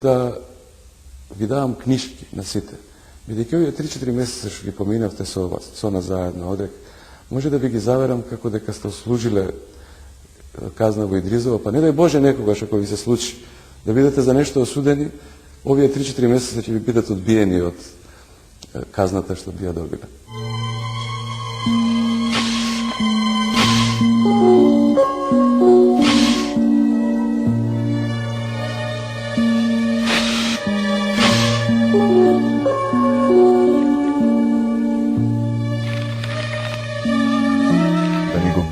Да ви давам книжки на сите. Бидејќи овие 3-4 месеца што ги поминавте со нас заедно одек, може да ви ги заверам како дека сте служиле казна во Идризово, па не дај Боже некогаш ако ви се случи да бидете за нешто осудени, овие 3-4 месеца ќе ви бидат одбиени од казната што би ја добиле.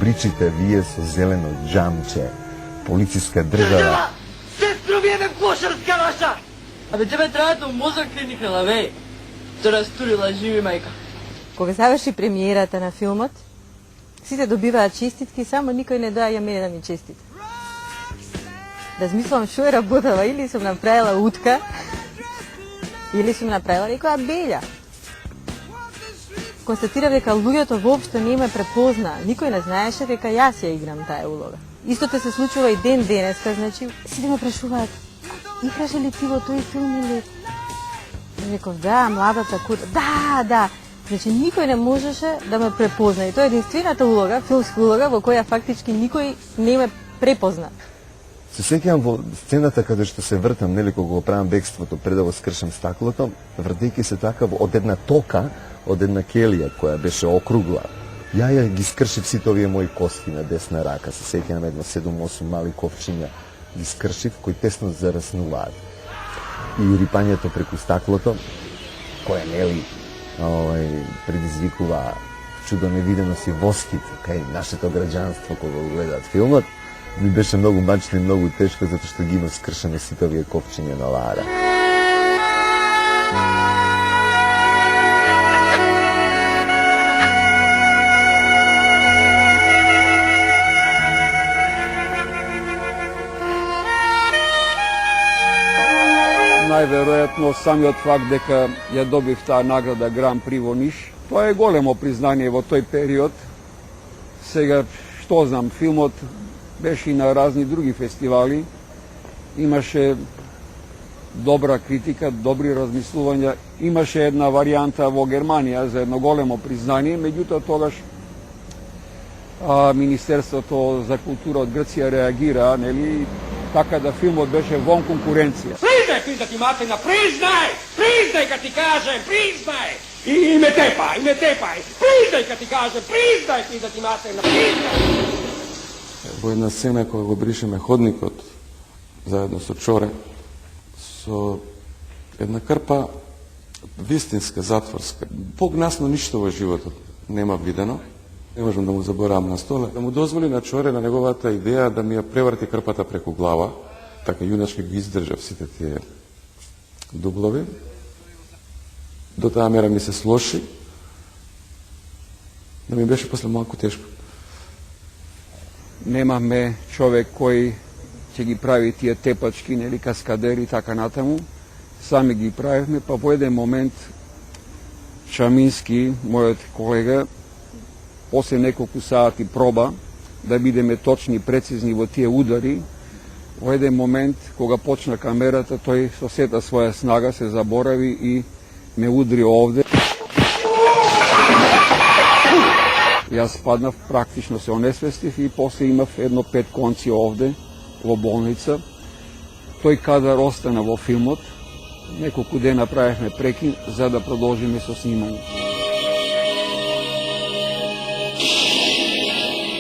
Бричите вие со зелено џамче, полициска држава. Сестро, вие ме клошарска наша! Абе, тебе требато мозок клиникала, ве. Те растурила живи мајка. Кога заврши премиерата на филмот, сите добиваат честитки, само никој не доаѓа мене да ми честита. Размислам шо е работала, или сум направила утка, или сум направила некоја белја. Констатира дека луѓето воопшто не ме препозна. Никој не знаеше дека јас ја играм таа улога. Истото се случува и ден денеска, значи сите ме прашуваат: играше ли ти во тој филм или? Реков да, младата кура. Да. Значи никој не можеше да ме препозна. И тоа е единствената улога, филмска улога во која фактички никој не ме препозна. Се сеќавам во сцената каде што се вртам, нели кога го правам бегството пред да го скршам стаклото, вртејќи се така од една тока, од една келија која беше округла. Ја ги скршив сите овие мои кости на десна рака. Се сеќавам едно 7-8 мали ковчиња ги скршив кои тесно зараснуваат. И рипањето преку стаклото, кое нели предизвикува чудо невидено си воскит кај нашето граѓанство кога го гледаат филмот, ми беше многу мачно и многу тешко затоа што ги има скршени сите овие ковчиња на Лара. Најверојатно самиот факт дека ја добив таа награда Гран При во Ниш, тоа е големо признание во тој период. Сега, што знам, филмот беше и на разни други фестивали, имаше добра критика, добри размислувања, имаше една варијанта во Германија за едно големо признание, меѓутоа тогаш Министерството за култура од Грција реагира, нели, така да филмот беше вон конкуренција. Признай, ти Мартина, признай, кад ти кажем, признай! И ме тепај, признай, кад ти кажем, признай, ти Мартина, признай! Во една сцена кога го бришеме ходникот, заедно со Чоре, со една крпа вистинска, затворска. Погнасно ништо во животот нема видено. Не можам да му заборавам на стола. Да му дозволи на Чоре, на неговата идеја да ми ја преврти крпата преку глава, така јуначки ги издржав сите тие дуглови. До таа мера ми се слоши, да ми беше после малку тешко. Немаме човек кој ќе ги прави тие тепачки, нели, каскадери и така натаму. Сами ги правевме, па во еден момент Чамински, мојот колега, после неколку сати проба да бидеме точни и прецизни во тие удари, во еден момент, кога почна камерата, тој со сета своја снага се заборави и ме удри овде. Јас паднав, практично се онесвестив и после имав едно 5 конци овде, во болница. Тој кадар остана во филмот. Неколку дена правевме прекин за да продолжиме со снимање.